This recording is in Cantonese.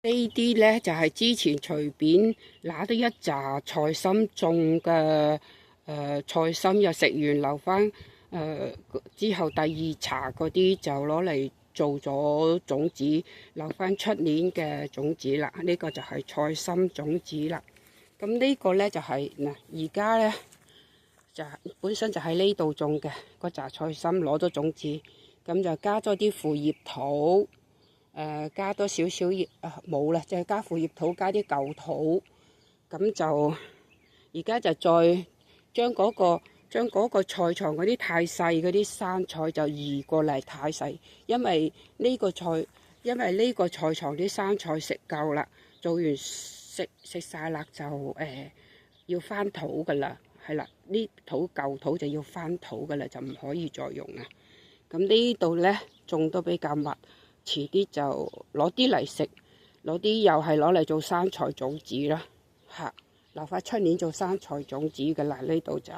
呢啲呢，就係之前隨便拿得一紮菜心種嘅菜心，又食完留翻之後第二茬嗰啲就攞嚟做咗種子，留翻出年嘅種子啦。呢個就係菜心種子啦。咁呢個呢，就係嗱，而家呢，就本身就喺呢度種嘅嗰紮菜心，攞咗種子，咁就加咗啲腐葉土。加多少少葉冇啦，就係加腐葉土，加啲舊土，咁就而家就再將嗰個菜床嗰啲太細嗰啲生菜就移過嚟太細，因為呢個菜床啲生菜食夠啦，做完食晒啦就要翻土噶啦，係啦，呢舊土就要翻土噶啦，就唔可以再用啦。咁呢度呢，種都比較密。遲啲就攞啲嚟食，攞啲又係攞嚟做生菜種子啦，嚇，留翻出年做生菜種子嘅啦，呢度就。